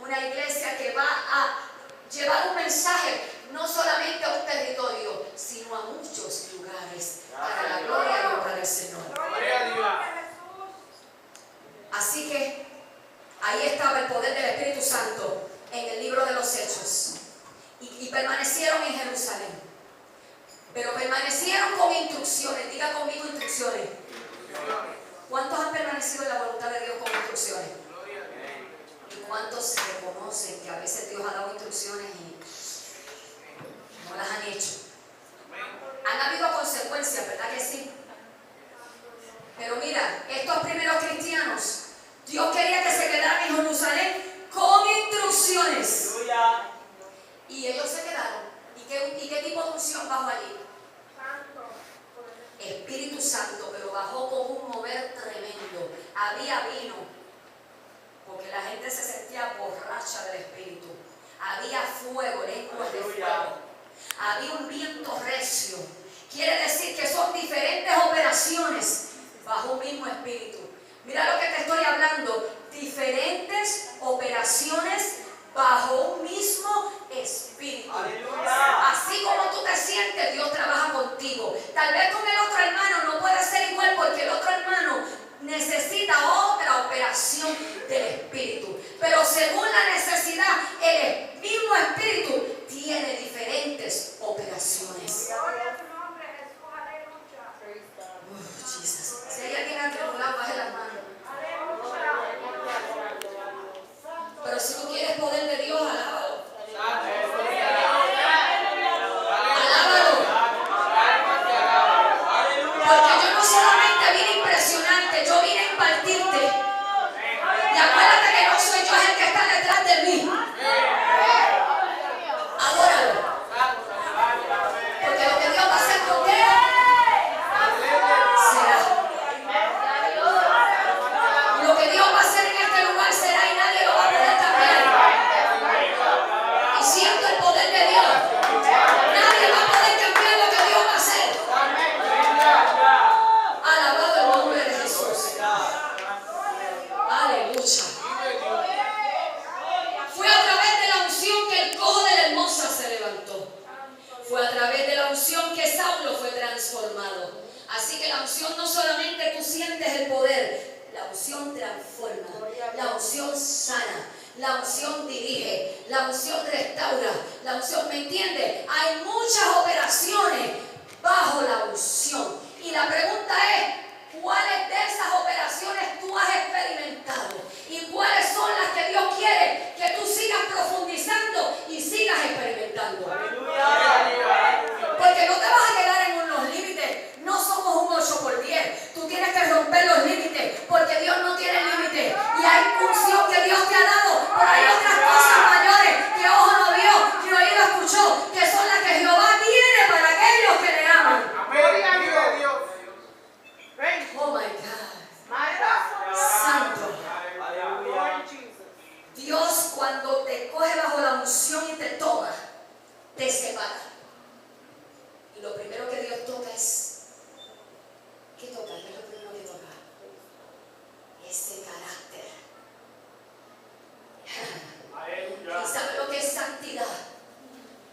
una iglesia que va a llevar un mensaje no solamente a un territorio, sino a muchos lugares, para la gloria y honra del Señor. Así que ahí estaba el poder del Espíritu Santo en el libro de los Hechos. Y permanecieron en Jerusalén. Pero permanecieron con instrucciones. Diga conmigo instrucciones. ¿Cuántos han permanecido en la voluntad de Dios con instrucciones? ¿Y cuántos reconocen que a veces Dios ha dado instrucciones y no las han hecho? Han habido consecuencias, ¿verdad que sí? Pero mira, estos primeros cristianos, Dios quería que se quedaran en Jerusalén con instrucciones. Y ellos se quedaron. ¿Y qué tipo de unción bajó allí? Espíritu Santo, pero bajó con un mover tremendo. Había vino, porque la gente se sentía borracha del Espíritu. Había fuego, lenguas de fuego. Había un viento recio. Quiere decir que son diferentes operaciones bajo un mismo Espíritu. Mira lo que te estoy hablando. Diferentes operaciones bajo un mismo Espíritu. Así como tú te sientes, Dios trabaja contigo. Tal vez con el otro hermano no puede ser igual, porque el otro hermano necesita otra operación del Espíritu. Pero según la necesidad, el mismo Espíritu tiene diferentes operaciones. Jesus. Si hay alguien atribulado, baje las manos. Pero si tú quieres poder de Dios, alábalo. Alábalo. Porque yo no solamente vine a impresionarte, yo vine a impartirte. Y acuérdate que no soy yo el que está detrás de mí. Adóralo. Porque lo que Dios va a hacer contigo será. Lo que Dios va a hacer en este lugar será, y nadie lo va a poder cambiar. Y siento el poder de Dios. Nadie va a poder cambiar lo que Dios va a hacer. Alabado el nombre de Jesús. Aleluya. Fue a través de la unción que el cojo de la hermosa se levantó. Fue a través de la unción que Saulo fue transformado. Así que la unción no solamente tú sientes el poder, la unción transforma, la unción sana, la unción dirige, la unción restaura, la unción, ¿me entiendes? Hay muchas operaciones bajo la unción. Y la pregunta es, ¿cuáles de esas operaciones tú has experimentado? ¿Y cuáles son las que Dios quiere que tú sigas profundizando y sigas experimentando? Porque no te vas a quedar en unos límites. No somos un 8x10. Tú tienes que romper los límites, porque Dios no tiene límites. Y hay unción que Dios te ha dado, pero hay otras cosas mayores que ojo no vio, ni oído escuchó, que son las que Jehová tiene para aquellos que le aman. Oh my God. Santo. Dios, cuando te coge bajo la unción y te toca, te separa. Y lo primero que Dios toca es, ¿qué toca? ¿Qué es lo primero que toca? Ese carácter. ¿Y sabe lo que es santidad?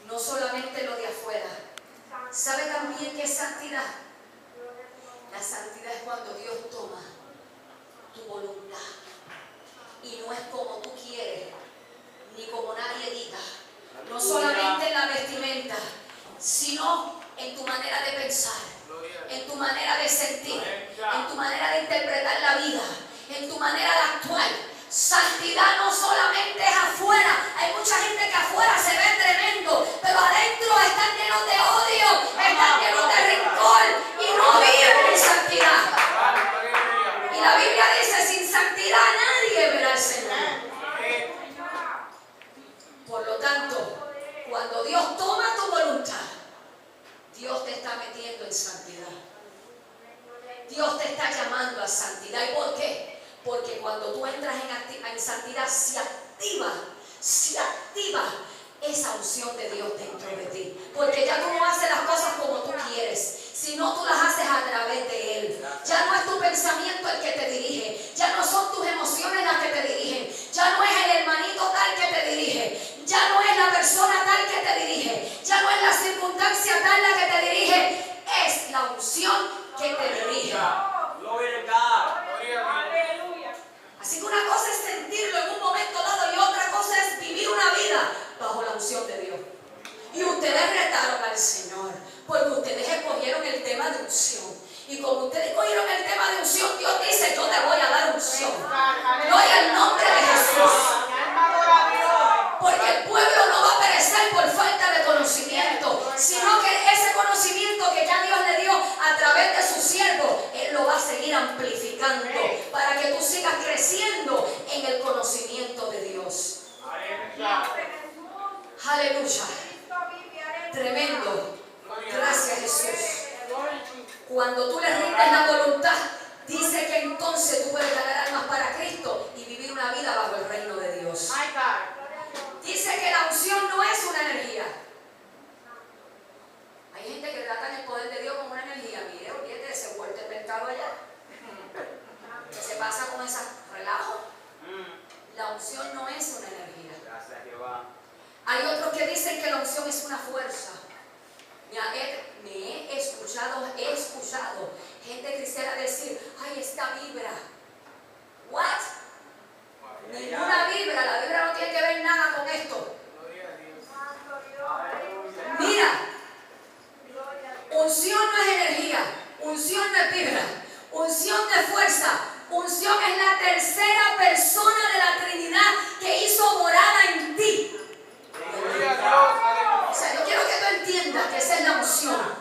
No solamente lo de afuera. ¿Sabe también qué es santidad? La santidad es cuando Dios toma tu voluntad y no es como tú quieres, ni como nadie diga. No solamente en la vestimenta, sino en tu manera de pensar, en tu manera de sentir, en tu manera de interpretar la vida, en tu manera de actuar. Santidad no solamente es afuera. Hay mucha gente que afuera se ve tremendo, pero adentro están llenos de odio, están llenos de rencor y no viven en santidad. Y la Biblia dice, sin santidad nadie verá al Señor. Por lo tanto, cuando Dios toma tu voluntad, Dios te está metiendo en santidad. Dios te está llamando a santidad. ¿Y por qué? Porque cuando tú entras en santidad se activa esa unción de Dios dentro de ti. Porque ya tú no haces las cosas como tú quieres, sino tú las haces a través de Él. Ya no es tu pensamiento el que te dirige, ya no son tus emociones las que te dirigen, ya no es el hermanito tal Aleluya. Tremendo. Gracias, Jesús. Cuando tú le rindes la voluntad, dice que entonces tú puedes ganar almas para Cristo y vivir una vida bajo el reino de Dios. Dice que la unción no es una energía. Hay gente que trata el poder de Dios como una energía. Mire, olvídate, se vuelve el mercado allá. Que se pasa con ese relajo. La unción no es una energía. Gracias, Jehová. Hay otros que dicen que la unción es una fuerza. Me he escuchado gente cristiana decir, ay, esta vibra. ¿What? Ninguna vibra, la vibra no tiene que ver nada con esto. Mira, unción no es energía, unción no es vibra, unción no es fuerza, unción es la tercera persona de la Trinidad que hizo morada en ti. O sea, yo quiero que tú entiendas que esa es la unción.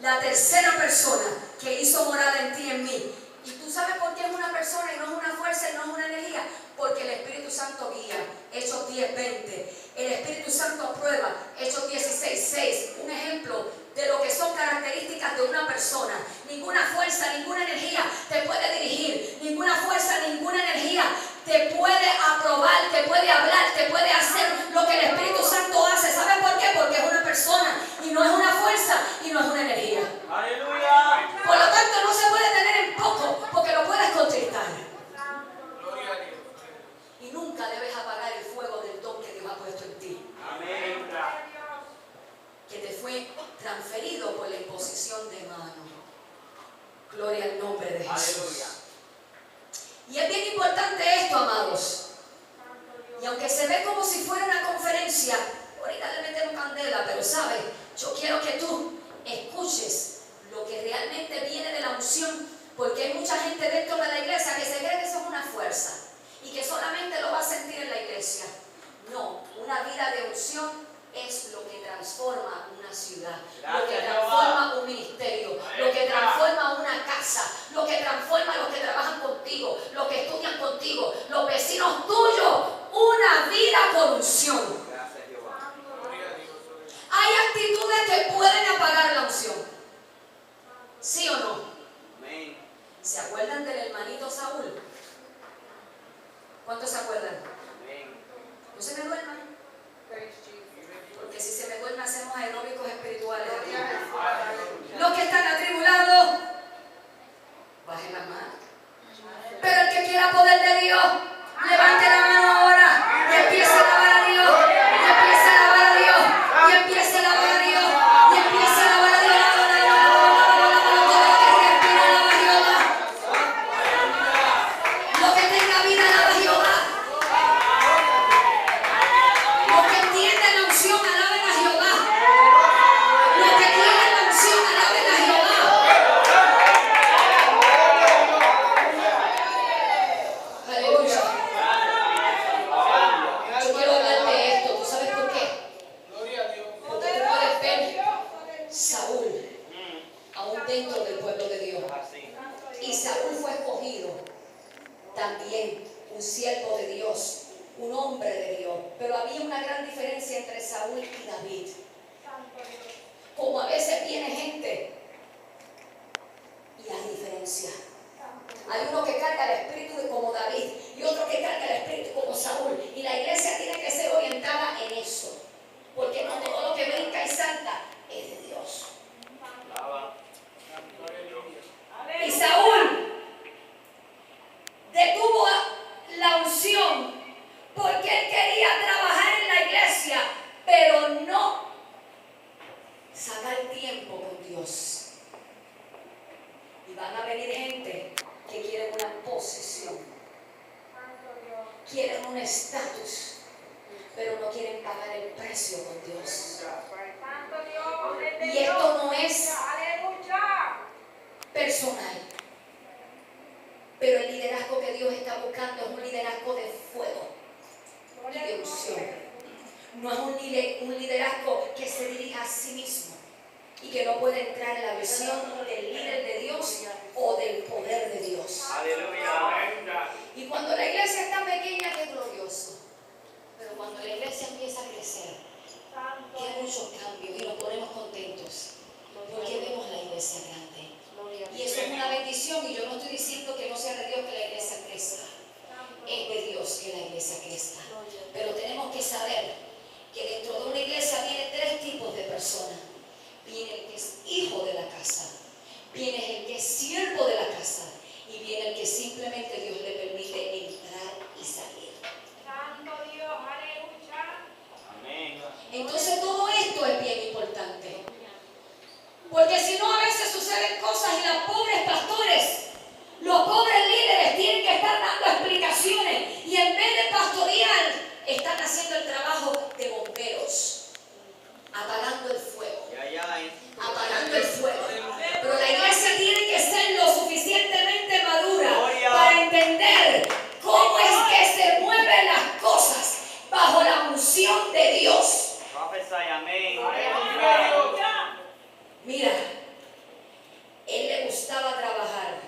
La tercera persona que hizo morada en ti y en mí. ¿Y tú sabes por qué es una persona y no es una fuerza y no es una energía? Porque el Espíritu Santo guía. Hechos 10:20. El Espíritu Santo prueba. Hechos 16:6. Un ejemplo de lo que son características de una persona. Ninguna fuerza, ninguna energía te puede dirigir. Ninguna fuerza, ninguna energía te puede aprobar, te puede hablar, te puede hacer lo que el Espíritu Santo hace. ¿Sabes por qué? Porque es una persona y no es una fuerza y no es una energía. ¡Aleluya! Por lo tanto, no se puede tener en poco porque lo puedes contristar. Y nunca debes apagar el fuego del don que Dios ha puesto en ti. Amén. Que te fue transferido por la imposición de mano. Gloria al nombre de Jesús. Aleluya. Y es bien importante esto, amados. Y aunque se ve como si fuera una conferencia, ahorita le metemos candela, pero sabes, yo quiero que tú escuches lo que realmente viene de la unción, porque hay mucha gente dentro de la iglesia que se cree que eso es una fuerza y que solamente lo va a sentir en la iglesia. No, una vida de unción es lo que transforma una ciudad, lo que transforma un ministerio, lo que transforma una casa, lo que transforma a los que trabajan contigo, los que estudian contigo, los vecinos tuyos. Una vida con unción. Gracias, Jehová. Hay actitudes que pueden apagar la unción. ¿Sí o no? Amén. ¿Se acuerdan del hermanito Saúl? ¿Cuántos se acuerdan? Amén. ¿No se me duerman? Porque si se me duerme hacemos aeróbicos espirituales aquí. Los que están atribulados, bajen las manos. Pero el que quiera poder de Dios, levante la mano ahora y empiece a alabar a Dios. Y empiece a alabar a Dios. Y empiece a alabar a Dios. Y empiece a alabar a Dios. Lo que tenga vida, alaba a Jehová. Los que entienden la unción, alaben a Jehová. Los que tienen la unción, alaben a Jehová. Aleluya. Yo quiero hablar de esto. ¿Tú sabes por qué? Porque tú puedes ver Saúl aún dentro del pueblo de Dios. Y Saúl fue escogido también un siervo de Dios, un hombre de Dios. Pero había una gran diferencia entre Saúl y David. Como a veces viene gente y hay diferencia. Hay uno que carga el espíritu de como David y otro que carga el espíritu como Saúl. Y la iglesia tiene que ser orientada en eso. Porque no todo lo que brinca y salta es de Dios. Y Saúl detuvo la unción porque él quería trabajar en la iglesia, pero no sacar tiempo con Dios. Y van a venir gente que quieren una posición, quieren un estatus, pero no quieren pagar el precio con Dios. Y esto no es personal, pero el liderazgo que Dios está buscando es un liderazgo de fuego y de unción. No es un liderazgo que se dirija a sí mismo y que no puede entrar en la visión del líder de Dios o del poder de Dios. Aleluya. Y cuando la iglesia está pequeña, qué glorioso. Pero cuando la iglesia empieza a crecer, que saber que dentro de una iglesia vienen tres tipos de personas. Viene el que es hijo de la casa, viene el que es siervo de la casa y viene el que simplemente Dios le permite entrar y salir. Santo Dios, aleluya. Amén. Entonces todo esto es bien importante. Porque si no, a veces suceden cosas y los pobres pastores, los pobres líderes tienen que estar dando explicaciones y en vez de pastorear están haciendo el trabajo de bomberos, apagando el fuego, apagando el fuego. Pero la iglesia tiene que ser lo suficientemente madura para entender cómo es que se mueven las cosas bajo la unción de Dios. Prophesy, amén. Mira, él le gustaba trabajar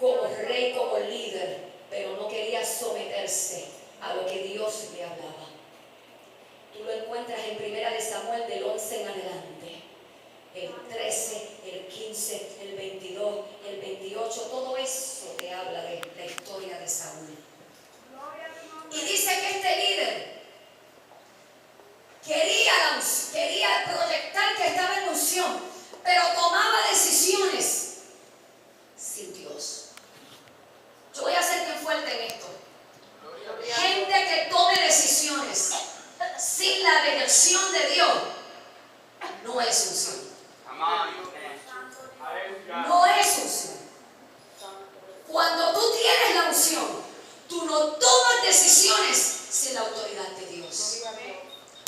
como rey, como líder, pero no quería someterse a lo que Dios le hablaba. Tú lo encuentras en 1 de Samuel del 11 en adelante. El 13, el 15, el 22, el 28, todo eso te habla de la historia de Saúl. Y dice que este líder quería proyectar que estaba en unción, pero tomaba decisiones sin Dios. Yo voy a ser bien fuerte en esto. Gente que tome decisiones sin la dirección de Dios no es unción. No es unción. Cuando tú tienes la unción, tú no tomas decisiones sin la autoridad de Dios.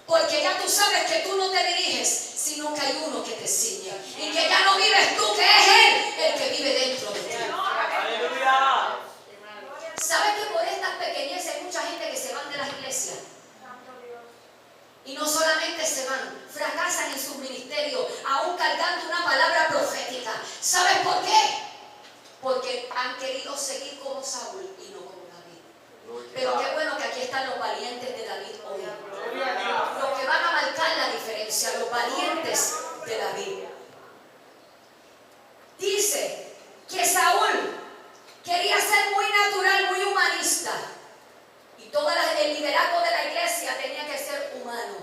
Porque ya tú sabes que tú no te diriges, sino que hay uno que te sigue. Y que ya no vives tú, que es Él el que vive dentro de ti. Aleluya. ¿Sabes que por estas pequeñeces hay mucha gente que se van de las iglesias? Y no solamente se van, fracasan en su ministerio, aún cargando una palabra profética. ¿Sabes por qué? Porque han querido seguir como Saúl y no como David. Pero qué bueno que aquí están los valientes de David hoy. Los que van a marcar la diferencia, los valientes de David. Dice que Saúl quería ser muy natural, muy humanista. Y todo el liderazgo de la iglesia tenía que ser humano.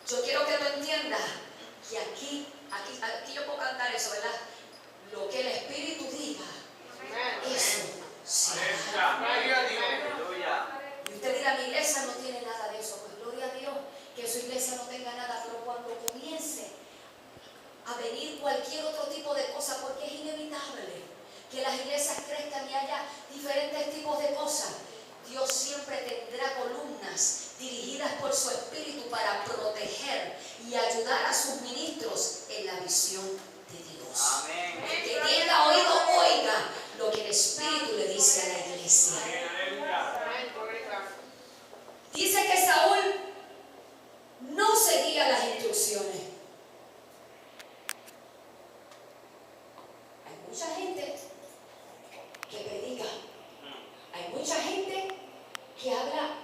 Yo quiero que tú entiendas que aquí yo puedo cantar eso, ¿verdad? Lo que el Espíritu diga, eso se hará. Aleluya. Y usted dirá, mi iglesia no tiene nada de eso. Pues gloria a Dios que su iglesia no tenga nada, pero cuando comience a venir cualquier otro tipo de cosa, porque es inevitable que las iglesias crezcan y haya diferentes tipos de cosas, Dios siempre tendrá columnas dirigidas por su Espíritu para proteger y ayudar a sus ministros en la visión de Dios. Amén. El que tenga oído, oiga lo que el Espíritu le dice a la iglesia. Dice que Saúl no seguía las instrucciones. Hay mucha gente que predica. Hay mucha gente que habla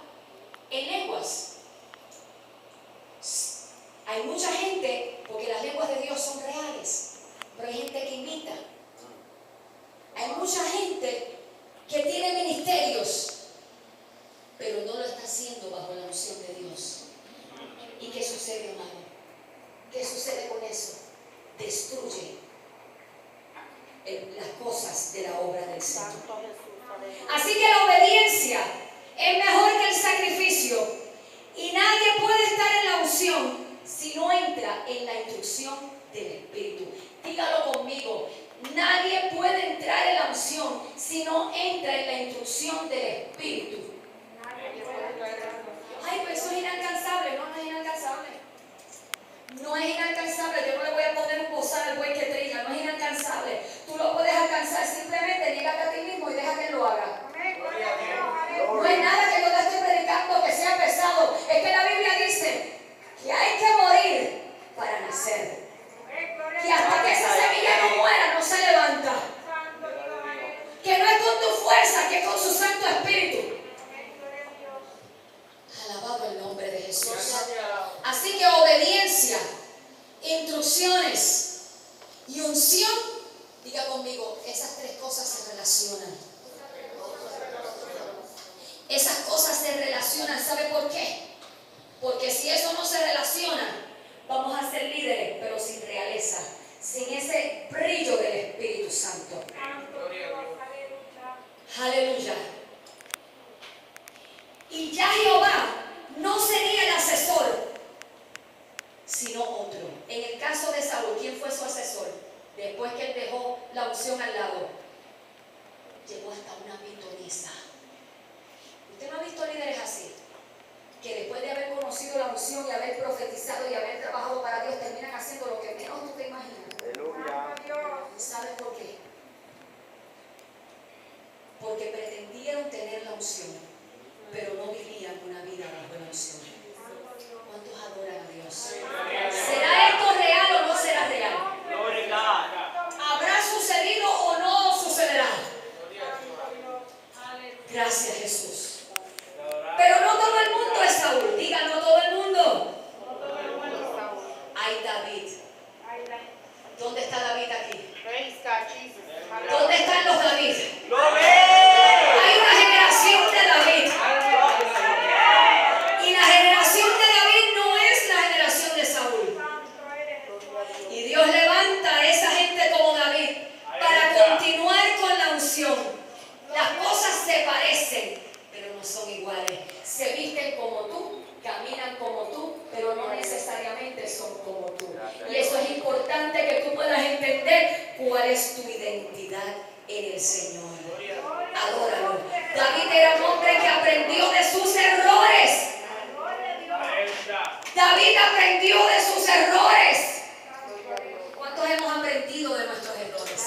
en lenguas. Hay mucha gente, porque las lenguas de Dios son reales, pero hay gente que imita. Hay mucha gente que tiene ministerios, pero no lo está haciendo bajo la unción de Dios. ¿Y qué sucede, hermano? ¿Qué sucede con eso? Destruye las cosas de la obra del Señor. Así que la obediencia es mejor que el sacrificio y nadie puede estar en la unción si no entra en la instrucción del Espíritu. Dígalo conmigo, nadie puede entrar en la unción si no entra en la instrucción del Espíritu. Ay, pues eso es inalcanzable. No, no es inalcanzable. No es inalcanzable. Yo no le voy a poner un bozal al buey que trilla. No es inalcanzable. Tú lo puedes alcanzar, simplemente niégate a ti mismo y deja que él lo haga. No hay nada que yo te estoy predicando que sea pesado. Es que la Biblia dice que hay que morir para nacer. Que hasta que esa semilla no muera, no se levanta. Que no es con tu fuerza, que es con su Santo Espíritu. Porque si eso no se relaciona, vamos a ser líderes, pero sin realeza, sin ese brillo del Espíritu Santo. Aleluya. Y ya Jehová no sería el asesor, sino otro. En el caso de Saúl, ¿quién fue su asesor? Después que él dejó la unción al lado, llegó hasta una pitonisa. ¿Usted no ha visto líderes así? Que después de haber conocido la unción y haber profetizado y haber trabajado para Dios, terminan haciendo lo que menos tú te imaginas. ¿Sabes por qué? Porque pretendieron tener la unción, pero no vivían una vida bajo la unción. ¿Cuántos adoran a Dios? ¿Será esto real o no será real? ¿Habrá sucedido o no sucederá? Gracias, Jesús. Pero no todo el mundo es Saúl. Diga, no todo el mundo. Hay David. ¿Dónde está David aquí? ¿Dónde están los David? Hay una generación de David. Y la generación de David no es la generación de Saúl. Y Dios levanta a esa gente como David para continuar con la unción. Las cosas se parecen, pero no son iguales. Se visten como tú, caminan como tú, pero no necesariamente son como tú. Y eso es importante que tú puedas entender cuál es tu identidad en el Señor. Adóralo. David era un hombre que aprendió de sus errores. David aprendió de sus errores. ¿Cuántos hemos aprendido de nuestros errores?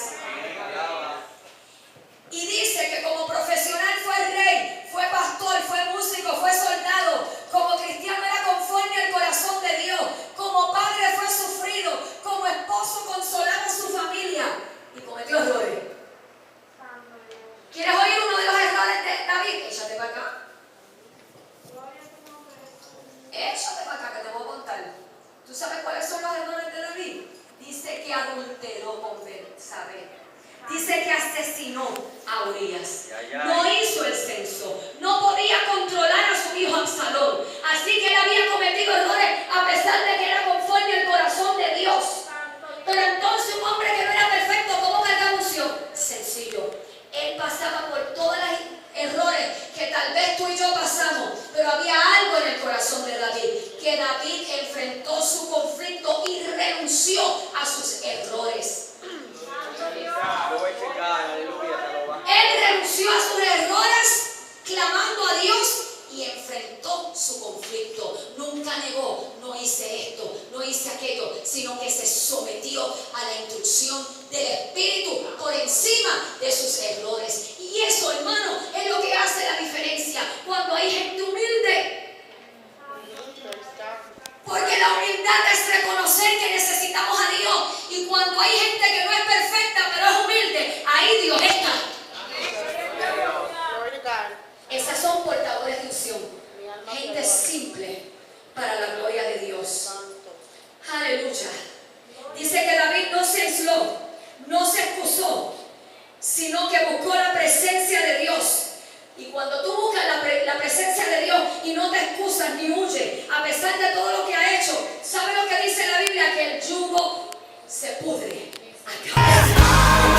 Y dice que como profesional fue rey, fue pastor, fue músico, fue soldado. Como cristiano era conforme al corazón de Dios. Como padre fue sufrido. Como esposo consolaba a su familia. Y cometió errores. ¿Quieres oír uno de los errores de David? Échate para acá. Échate para acá que te voy a contar. ¿Tú sabes cuáles son los errores de David? Dice que adulteró con Betsabé. Dice que asesinó a Urias. No hizo el censo. No podía controlar a su hijo Absalón. Así que él había cometido errores a pesar de que era conforme al corazón de Dios. Pero entonces un hombre que no era perfecto, ¿cómo cargaba unción? Sencillo. Él pasaba por todos los errores que tal vez tú y yo pasamos. Pero había algo en el corazón de David. Que David enfrentó su conflicto y renunció a sus errores. Él renunció a sus errores clamando a Dios y enfrentó su conflicto. Nunca negó, no hice esto, no hice aquello, sino que se sometió a la instrucción del Espíritu por encima de sus errores. Y eso, hermano, es lo que hace la diferencia cuando hay gente humilde. Porque la humildad es reconocer que necesitamos a Dios. Y cuando hay gente que no es perfecta, pero es humilde, ahí Dios está. Esas son portadores de unción. Gente simple para la gloria de Dios. Aleluya. Dice que David no se aisló, no se excusó, sino que buscó la presencia de Dios. Y cuando tú buscas la presencia de Dios y no te excusas ni huyes, a pesar de todo lo que ha hecho, ¿sabe lo que dice la Biblia? Que el yugo se pudre. Acá.